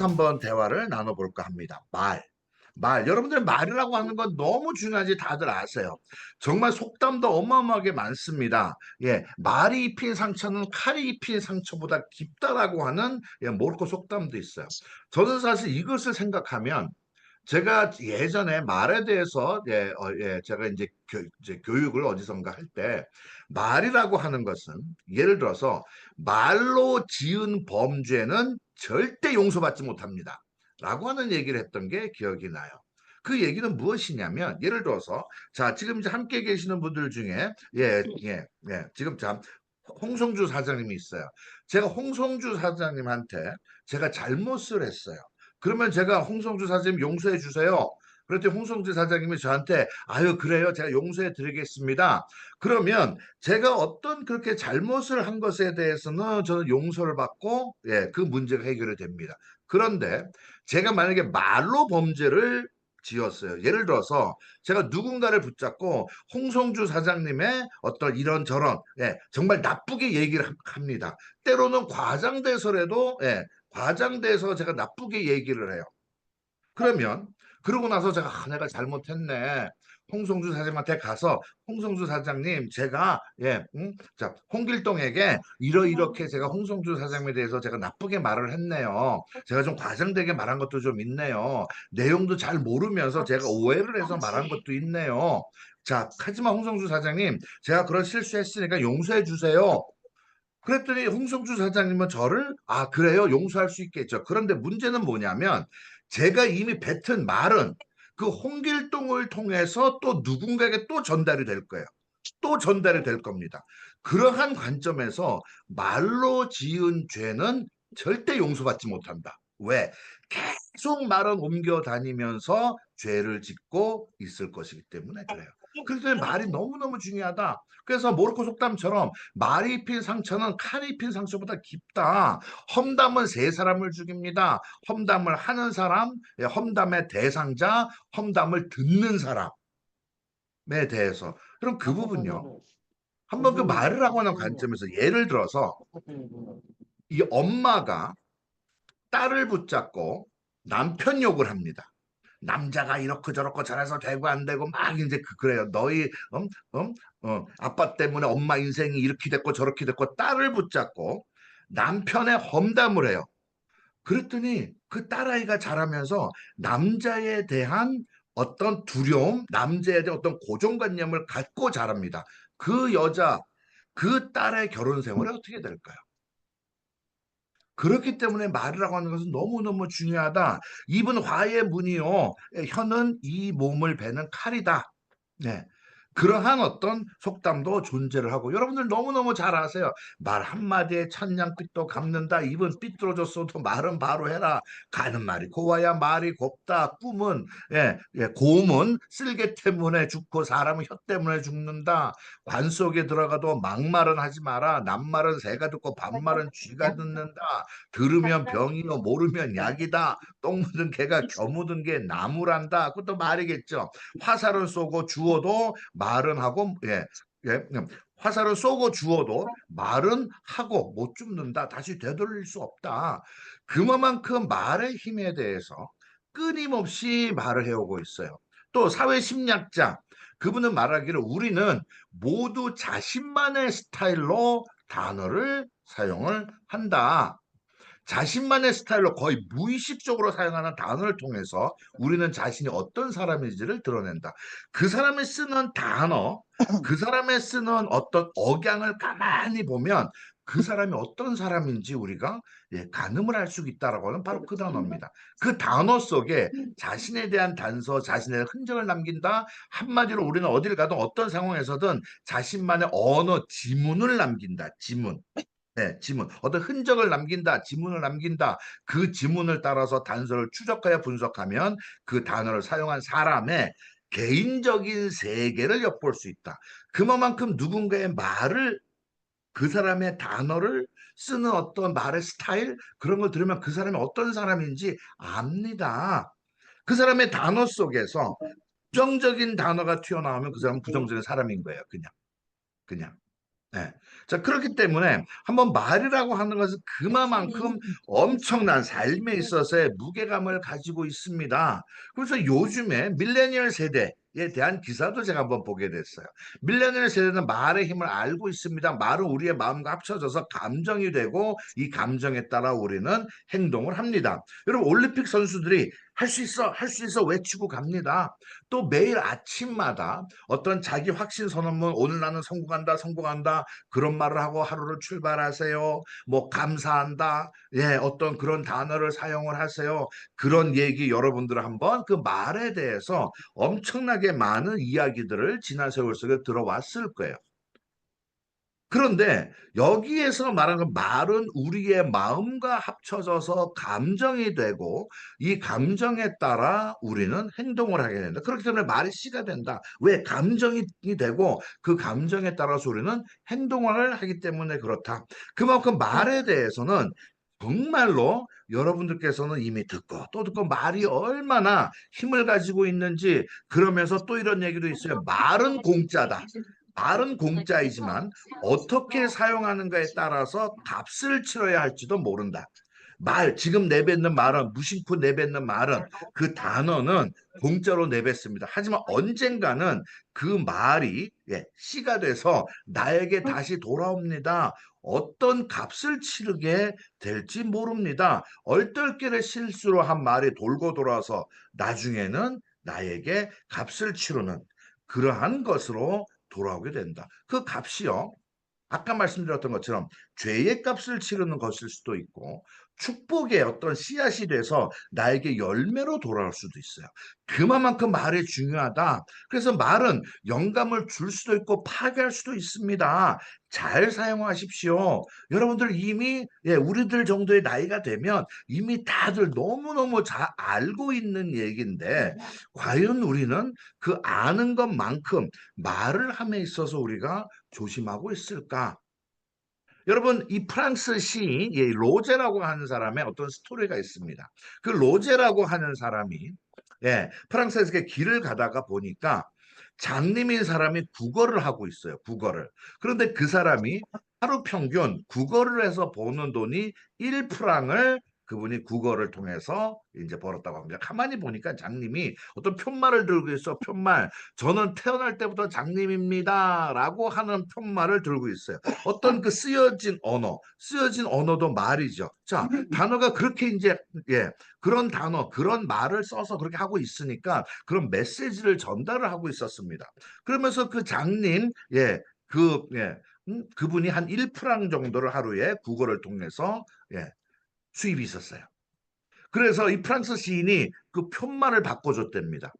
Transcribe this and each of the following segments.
대해서 한번 대화를 나눠볼까 합니다. 여러분들 말이라고 하는 건 너무 중요하지 다들 아세요. 정말 속담도 어마어마하게 많습니다. 예, 말이 입힌 상처는 칼이 입힌 상처보다 깊다라고 하는 모로코 속담도 있어요. 저는 사실 이것을 생각하면 제가 예전에 말에 대해서 제가 이제 교육을 어디선가 할 때 말이라고 하는 것은 예를 들어서 말로 지은 범죄는 절대 용서받지 못합니다. 라고 하는 얘기를 했던 게 기억이 나요. 그 얘기는 무엇이냐면 예를 들어서 자 지금 이제 함께 계시는 분들 중에 지금 참 홍성주 사장님이 있어요. 제가 홍성주 사장님한테 제가 잘못을 했어요. 그러면 제가 홍성주 사장님 용서해 주세요. 그랬더니 홍성주 사장님이 저한테 아유 그래요 제가 용서해 드리겠습니다. 그러면 제가 어떤 그렇게 잘못을 한 것에 대해서는 저는 용서를 받고 그 문제가 해결이 됩니다. 그런데 제가 만약에 말로 범죄를 지었어요. 예를 들어서 제가 누군가를 붙잡고 홍성주 사장님의 어떤 이런저런 정말 나쁘게 얘기를 합니다. 때로는 과장돼서라도 과장돼서 제가 나쁘게 얘기를 해요. 그러면 그러고 나서 제가 내가 잘못했네. 홍성주 사장님한테 가서 홍성주 사장님 제가 자 홍길동에게 이렇게 제가 홍성주 사장님에 대해서 제가 나쁘게 말을 했네요. 제가 좀 과장되게 말한 것도 좀 있네요. 내용도 잘 모르면서 제가 오해를 해서 말한 것도 있네요. 자 하지만 홍성주 사장님 제가 그런 실수했으니까 용서해 주세요. 그랬더니 홍성주 사장님은 저를 아 그래요 용서할 수 있겠죠. 그런데 문제는 뭐냐면 제가 이미 뱉은 말은 그 홍길동을 통해서 또 누군가에게 또 전달이 될 거예요. 또 전달이 될 겁니다. 그러한 관점에서 말로 지은 죄는 절대 용서받지 못한다. 왜? 계속 말은 옮겨 다니면서 죄를 짓고 있을 것이기 때문에 그래요. 그래서 말이 너무너무 중요하다. 그래서 모로코 속담처럼 말이 입힌 상처는 칼이 입힌 상처보다 깊다. 험담은 세 사람을 죽입니다. 험담을 하는 사람, 험담의 대상자, 험담을 듣는 사람에 대해서. 그럼 그 부분요. 한번 그 말을 하고 하는 관점에서 예를 들어서 이 엄마가 딸을 붙잡고 남편 욕을 합니다. 남자가 이렇고 저렇고 잘해서 되고 안 되고 막 이제 그래요. 너희 아빠 때문에 엄마 인생이 이렇게 됐고 저렇게 됐고 딸을 붙잡고 남편의 험담을 해요. 그랬더니 그 딸아이가 자라면서 남자에 대한 어떤 두려움, 남자에 대한 어떤 고정관념을 갖고 자랍니다. 그 여자, 그 딸의 결혼 생활이 어떻게 될까요? 그렇기 때문에 말이라고 하는 것은 너무너무 중요하다. 입은 화의 문이요. 혀는 이 몸을 베는 칼이다. 네. 그러한 어떤 속담도 존재를 하고 여러분들 너무너무 잘 아세요. 말 한마디에 천냥빚도 갚는다. 입은 삐뚤어졌어도 말은 바로 해라. 가는 말이 고와야 말이 곱다. 꿈은 고음은 쓸개 때문에 죽고 사람은 혀 때문에 죽는다. 관 속에 들어가도 막말은 하지 마라. 낱말은 새가 듣고 반말은 쥐가 듣는다. 들으면 병이요 모르면 약이다. 똥 묻은 개가 겨 묻은 게 나무란다. 그것도 말이겠죠. 화살은 쏘고 주어도 말은 하고 화살은 쏘고 주어도 말은 하고 못 죽는다. 다시 되돌릴 수 없다. 그만큼 말의 힘에 대해서 끊임없이 말을 해오고 있어요. 또 사회 심리학자 그분은 말하기를 우리는 모두 자신만의 스타일로 단어를 사용을 한다. 자신만의 스타일로 거의 무의식적으로 사용하는 단어를 통해서 우리는 자신이 어떤 사람인지를 드러낸다. 그 사람이 쓰는 단어, 그 사람이 쓰는 어떤 억양을 가만히 보면 그 사람이 어떤 사람인지 우리가 가늠을 할 수 있다라고 하는 바로 그 단어입니다. 그 단어 속에 자신에 대한 단서, 자신의 흔적을 남긴다. 한마디로 우리는 어디를 가든 어떤 상황에서든 자신만의 언어 지문을 남긴다. 지문. 네, 지문. 어떤 흔적을 남긴다, 지문을 남긴다. 그 지문을 따라서 단서를 추적하여 분석하면 그 단어를 사용한 사람의 개인적인 세계를 엿볼 수 있다. 그만큼 누군가의 말을, 그 사람의 단어를 쓰는 어떤 말의 스타일, 그런 걸 들으면 그 사람이 어떤 사람인지 압니다. 그 사람의 단어 속에서 부정적인 단어가 튀어나오면 그 사람은 부정적인 사람인 거예요. 그냥. 그냥. 예. 자, 그렇기 때문에 한번 말이라고 하는 것은 그만큼 엄청난 삶에 있어서의 무게감을 가지고 있습니다. 그래서 요즘에 밀레니얼 세대에 대한 기사도 제가 한번 보게 됐어요. 밀레니얼 세대는 말의 힘을 알고 있습니다. 말은 우리의 마음과 합쳐져서 감정이 되고 이 감정에 따라 우리는 행동을 합니다. 여러분, 올림픽 선수들이 할 수 있어, 할 수 있어 외치고 갑니다. 또 매일 아침마다 어떤 자기 확신 선언문, 오늘 나는 성공한다, 성공한다, 그런 말을 하고 하루를 출발하세요. 뭐 감사한다. 예, 어떤 그런 단어를 사용을 하세요. 그런 얘기 여러분들 한번 그 말에 대해서 엄청나게 많은 이야기들을 지난 세월 속에 들어왔을 거예요. 그런데 여기에서 말하는 말은 우리의 마음과 합쳐져서 감정이 되고 이 감정에 따라 우리는 행동을 하게 된다. 그렇기 때문에 말이 씨가 된다. 왜? 감정이 되고 그 감정에 따라서 우리는 행동을 하기 때문에 그렇다. 그만큼 말에 대해서는 정말로 여러분들께서는 이미 듣고 또 듣고 말이 얼마나 힘을 가지고 있는지 그러면서 또 이런 얘기도 있어요. 말은 공짜다. 말은 공짜이지만 어떻게 사용하는가에 따라서 값을 치러야 할지도 모른다. 말, 지금 내뱉는 말은, 무심코 내뱉는 말은, 그 단어는 공짜로 내뱉습니다. 하지만 언젠가는 그 말이 씨가 돼서 나에게 다시 돌아옵니다. 어떤 값을 치르게 될지 모릅니다. 얼떨결에 실수로 한 말이 돌고 돌아서 나중에는 나에게 값을 치르는 그러한 것으로 돌아오게 된다. 그 값이요. 아까 말씀드렸던 것처럼 죄의 값을 치르는 것일 수도 있고 축복의 어떤 씨앗이 돼서 나에게 열매로 돌아올 수도 있어요. 그만큼 말이 중요하다. 그래서 말은 영감을 줄 수도 있고 파괴할 수도 있습니다. 잘 사용하십시오. 여러분들 이미 우리들 정도의 나이가 되면 이미 다들 너무너무 잘 알고 있는 얘기인데 과연 우리는 그 아는 것만큼 말을 함에 있어서 우리가 조심하고 있을까? 여러분, 이 프랑스 시인 로제라고 하는 사람의 어떤 스토리가 있습니다. 그 로제라고 하는 사람이 프랑스에서 이렇게 길을 가다가 보니까 장님인 사람이 국어를 하고 있어요. 국어를. 그런데 그 사람이 하루 평균 국어를 해서 버는 돈이 1프랑을 그분이 국어를 통해서 이제 벌었다고 합니다. 가만히 보니까 장님이 어떤 푯말을 들고 있어. 푯말. 저는 태어날 때부터 장님입니다라고 하는 푯말을 들고 있어요. 어떤 그 쓰여진 언어도 말이죠. 자, 단어가 그렇게 이제 그런 단어, 그런 말을 써서 그렇게 하고 있으니까 그런 메시지를 전달을 하고 있었습니다. 그러면서 그 장님, 그분이 한 1프랑 정도를 하루에 국어를 통해서 수입이 있었어요. 그래서 이 프랑스 시인이 그 푯말을 바꿔줬답니다.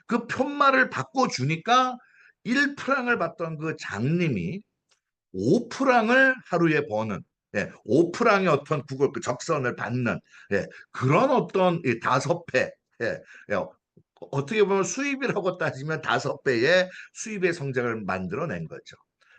그 푯말을 바꿔주니까 1프랑을 받던 그 장님이 5프랑을 하루에 버는 5프랑의 어떤 국어 그 적선을 받는 그런 어떤 다섯 배 어떻게 보면 수입이라고 따지면 다섯 배의 수입의 성장을 만들어낸 거죠.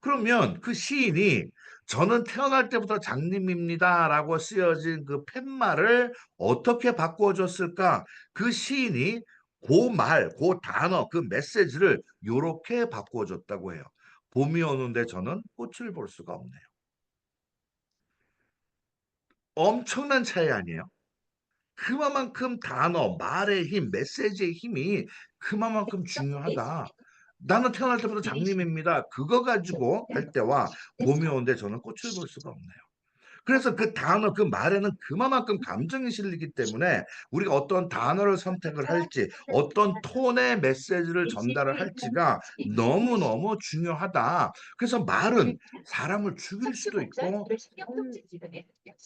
그러면 그 시인이 저는 태어날 때부터 장님입니다라고 쓰여진 그 팻말을 어떻게 바꿔줬을까? 그 시인이 그 말, 그 단어, 그 메시지를 이렇게 바꿔줬다고 해요. 봄이 오는데 저는 꽃을 볼 수가 없네요. 엄청난 차이 아니에요? 그만큼 단어, 말의 힘, 메시지의 힘이 그만큼 중요하다. 나는 태어날 때부터 장님입니다. 그거 가지고 할 때와 봄이 오는데 저는 꽃을 볼 수가 없네요. 그래서 그 단어, 그 말에는 그만큼 감정이 실리기 때문에 우리가 어떤 단어를 선택을 할지, 어떤 톤의 메시지를 전달을 할지가 너무너무 중요하다. 그래서 말은 사람을 죽일 수도 있고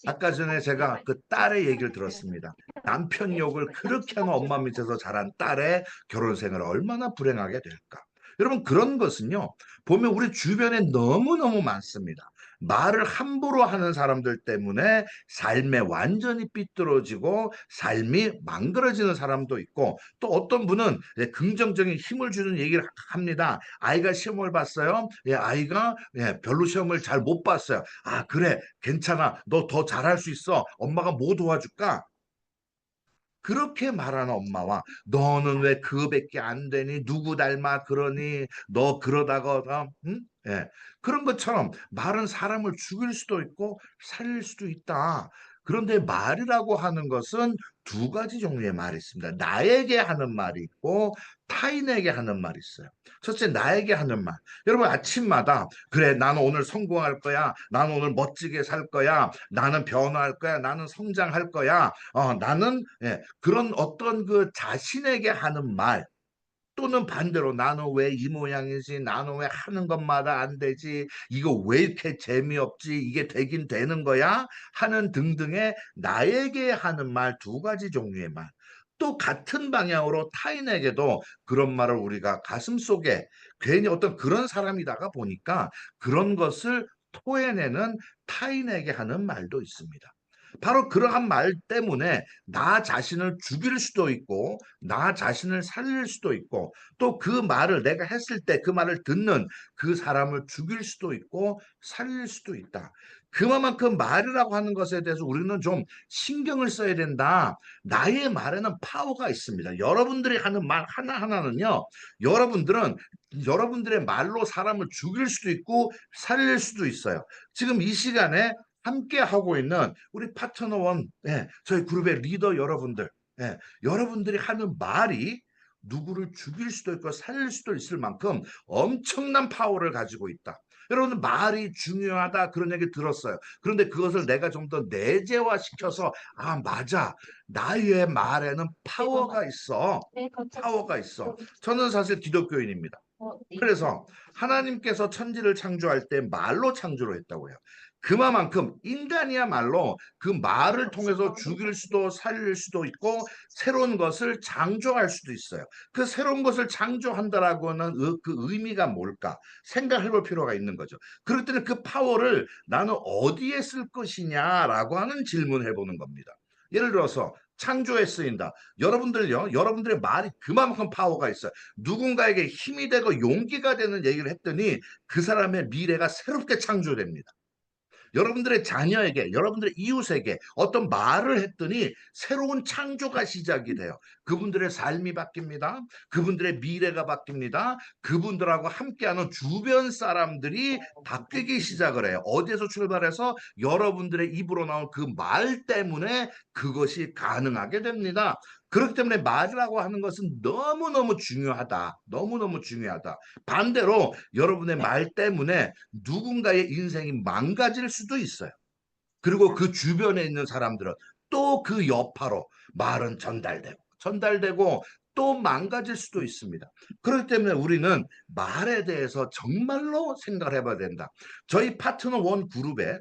아까 전에 제가 그 딸의 얘기를 들었습니다. 남편 욕을 그렇게 하는 엄마 밑에서 자란 딸의 결혼 생활을 얼마나 불행하게 될까. 여러분, 그런 것은요, 보면 우리 주변에 너무너무 많습니다. 말을 함부로 하는 사람들 때문에 삶에 완전히 삐뚤어지고 삶이 망가져지는 사람도 있고 또 어떤 분은 긍정적인 힘을 주는 얘기를 합니다. 아이가 시험을 봤어요. 아이가 별로 시험을 잘 못 봤어요. 아, 그래. 괜찮아. 너 더 잘할 수 있어. 엄마가 뭐 도와줄까? 그렇게 말하는 엄마와 너는 왜 그거밖에 안 되니? 누구 닮아 그러니? 너 그러다가 응? 예. 그런 것처럼 말은 사람을 죽일 수도 있고 살릴 수도 있다. 그런데 말이라고 하는 것은 두 가지 종류의 말이 있습니다. 나에게 하는 말이 있고 타인에게 하는 말이 있어요. 첫째, 나에게 하는 말. 여러분 아침마다 그래 나는 오늘 성공할 거야. 나는 오늘 멋지게 살 거야. 나는 변화할 거야. 나는 성장할 거야. 나는 그런 어떤 그 자신에게 하는 말 또는 반대로 나는 왜 이 모양이지? 나는 왜 하는 것마다 안 되지? 이거 왜 이렇게 재미없지? 이게 되긴 되는 거야? 하는 등등의 나에게 하는 말 두 가지 종류의 말. 또 같은 방향으로 타인에게도 그런 말을 우리가 가슴속에 괜히 어떤 그런 사람이다가 보니까 그런 것을 토해내는 타인에게 하는 말도 있습니다. 바로 그러한 말 때문에 나 자신을 죽일 수도 있고 나 자신을 살릴 수도 있고 또 그 말을 내가 했을 때 그 말을 듣는 그 사람을 죽일 수도 있고 살릴 수도 있다. 그만큼 말이라고 하는 것에 대해서 우리는 좀 신경을 써야 된다. 나의 말에는 파워가 있습니다. 여러분들이 하는 말 하나하나는요. 여러분들은 여러분들의 말로 사람을 죽일 수도 있고 살릴 수도 있어요. 지금 이 시간에 함께 하고 있는 우리 파트너원, 저희 그룹의 리더 여러분들, 여러분들이 하는 말이 누구를 죽일 수도 있고 살릴 수도 있을 만큼 엄청난 파워를 가지고 있다. 여러분 말이 중요하다 그런 얘기 들었어요. 그런데 그것을 내가 좀 더 내재화시켜서 아 맞아 나의 말에는 파워가 있어. 파워가 있어. 저는 사실 기독교인입니다. 그래서 하나님께서 천지를 창조할 때 말로 창조를 했다고 해요. 그만큼 인간이야말로 그 말을 통해서 죽일 수도 살릴 수도 있고 새로운 것을 창조할 수도 있어요. 그 새로운 것을 창조한다라고는 그 의미가 뭘까 생각해 볼 필요가 있는 거죠. 그럴 때는 그 파워를 나는 어디에 쓸 것이냐라고 하는 질문을 해보는 겁니다. 예를 들어서 창조에 쓰인다. 여러분들요, 여러분들의 말이 그만큼 파워가 있어요. 누군가에게 힘이 되고 용기가 되는 얘기를 했더니 그 사람의 미래가 새롭게 창조됩니다. 여러분들의 자녀에게, 여러분들의 이웃에게 어떤 말을 했더니 새로운 창조가 시작이 돼요. 그분들의 삶이 바뀝니다. 그분들의 미래가 바뀝니다. 그분들하고 함께하는 주변 사람들이 바뀌기 시작을 해요. 어디에서 출발해서 여러분들의 입으로 나온 그 말 때문에 그것이 가능하게 됩니다. 그렇기 때문에 말이라고 하는 것은 너무너무 중요하다. 너무너무 중요하다. 반대로 여러분의 말 때문에 누군가의 인생이 망가질 수도 있어요. 그리고 그 주변에 있는 사람들은 또 그 여파로 말은 전달되고 또 망가질 수도 있습니다. 그렇기 때문에 우리는 말에 대해서 정말로 생각을 해봐야 된다. 저희 파트너 원 그룹에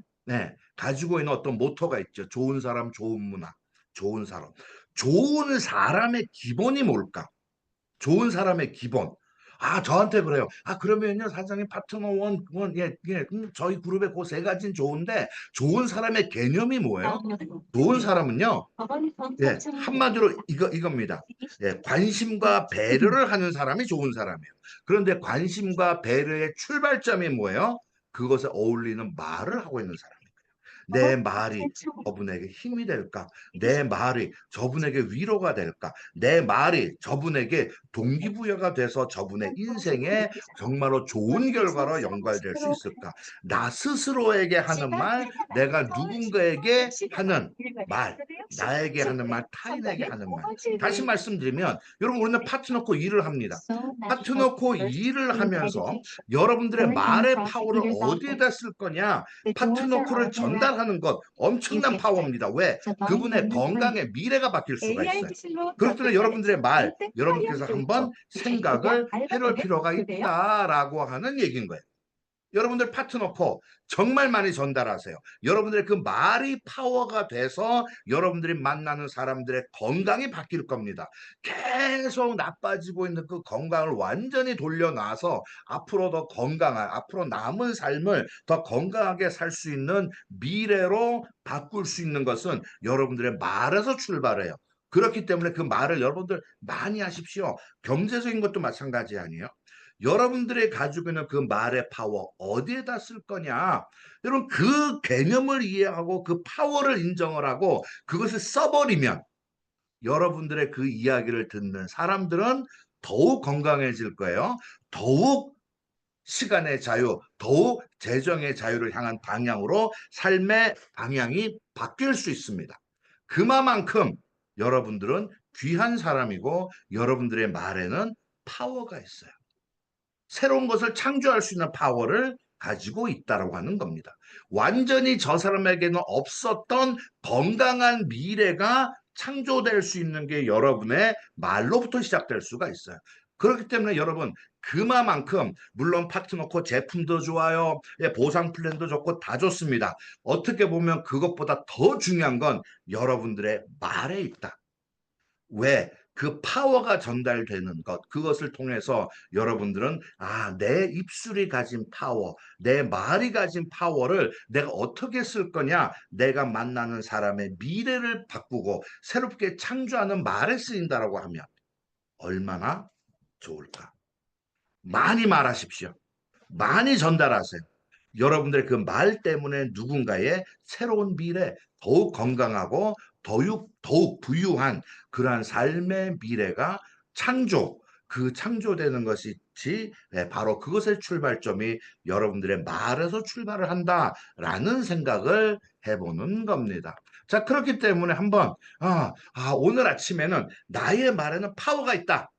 가지고 있는 어떤 모토가 있죠. 좋은 사람, 좋은 문화, 좋은 사람. 좋은 사람의 기본이 뭘까? 좋은 사람의 기본. 아, 저한테 그래요. 아, 그러면요, 사장님 파트너 저희 그룹의 그 세 가지는 좋은데, 좋은 사람의 개념이 뭐예요? 좋은 사람은요, 한마디로 이겁니다. 관심과 배려를 하는 사람이 좋은 사람이에요. 그런데 관심과 배려의 출발점이 뭐예요? 그것에 어울리는 말을 하고 있는 사람. 내 말이 저분에게 힘이 될까? 내 말이 저분에게 위로가 될까? 내 말이 저분에게 동기부여가 돼서 저분의 인생에 정말로 좋은 결과로 연관될 수 있을까? 나 스스로에게 하는 말, 내가 누군가에게 하는 말, 나에게 하는 말, 타인에게 하는 말. 다시 말씀드리면, 여러분, 우리는 파트 놓고 일을 합니다. 파트 놓고 일을 하면서 여러분들의 말의 파워를 어디에다 쓸 거냐? 파트너코를 전달하는 것 엄청난 파워입니다. 왜? 그분의 건강의 미래가 바뀔 수가 있어요. 그렇기 때문에 여러분들의 말, 여러분께서 한번 생각을 해볼 필요가 있다라고 하는 얘기인 거예요. 여러분들 파트너코 정말 많이 전달하세요. 여러분들의 그 말이 파워가 돼서 여러분들이 만나는 사람들의 건강이 바뀔 겁니다. 계속 나빠지고 있는 그 건강을 완전히 돌려놔서 앞으로 더 건강한, 앞으로 남은 삶을 더 건강하게 살 수 있는 미래로 바꿀 수 있는 것은 여러분들의 말에서 출발해요. 그렇기 때문에 그 말을 여러분들 많이 하십시오. 경제적인 것도 마찬가지 아니에요? 여러분들이 가지고 있는 그 말의 파워 어디에다 쓸 거냐? 여러분 그 개념을 이해하고 그 파워를 인정을 하고 그것을 써버리면 여러분들의 그 이야기를 듣는 사람들은 더욱 건강해질 거예요. 더욱 시간의 자유, 더욱 재정의 자유를 향한 방향으로 삶의 방향이 바뀔 수 있습니다. 그만큼 여러분들은 귀한 사람이고 여러분들의 말에는 파워가 있어요. 새로운 것을 창조할 수 있는 파워를 가지고 있다라고 하는 겁니다. 완전히 저 사람에게는 없었던 건강한 미래가 창조될 수 있는 게 여러분의 말로부터 시작될 수가 있어요. 그렇기 때문에 여러분 그만큼 물론 파트 넣고 제품도 좋아요. 예, 보상 플랜도 좋고 다 좋습니다. 어떻게 보면 그것보다 더 중요한 건 여러분들의 말에 있다. 왜? 그 파워가 전달되는 것, 그것을 통해서 여러분들은 내 입술이 가진 파워, 내 말이 가진 파워를 내가 어떻게 쓸 거냐? 내가 만나는 사람의 미래를 바꾸고 새롭게 창조하는 말에 쓰인다라고 하면 얼마나 좋을까? 많이 말하십시오. 많이 전달하세요. 여러분들의 그 말 때문에 누군가의 새로운 미래, 더욱 건강하고 더욱 부유한 그러한 삶의 미래가 그 창조되는 것이 바로 그것의 출발점이 여러분들의 말에서 출발을 한다라는 생각을 해보는 겁니다. 자, 그렇기 때문에 한번, 오늘 아침에는 나의 말에는 파워가 있다.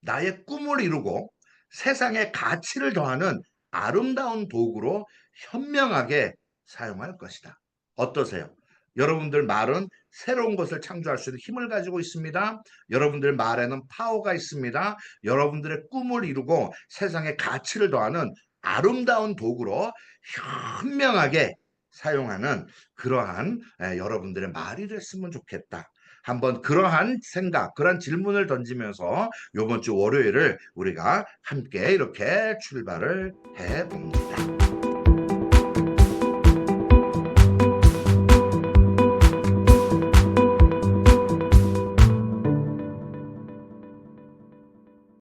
나의 꿈을 이루고 세상에 가치를 더하는 아름다운 도구로 현명하게 사용할 것이다. 어떠세요? 여러분들 말은 새로운 것을 창조할 수 있는 힘을 가지고 있습니다. 여러분들 말에는 파워가 있습니다. 여러분들의 꿈을 이루고 세상에 가치를 더하는 아름다운 도구로 현명하게 사용하는 그러한 여러분들의 말이 됐으면 좋겠다. 한번 그러한 생각, 그러한 질문을 던지면서 이번 주 월요일을 우리가 함께 이렇게 출발을 해 봅니다.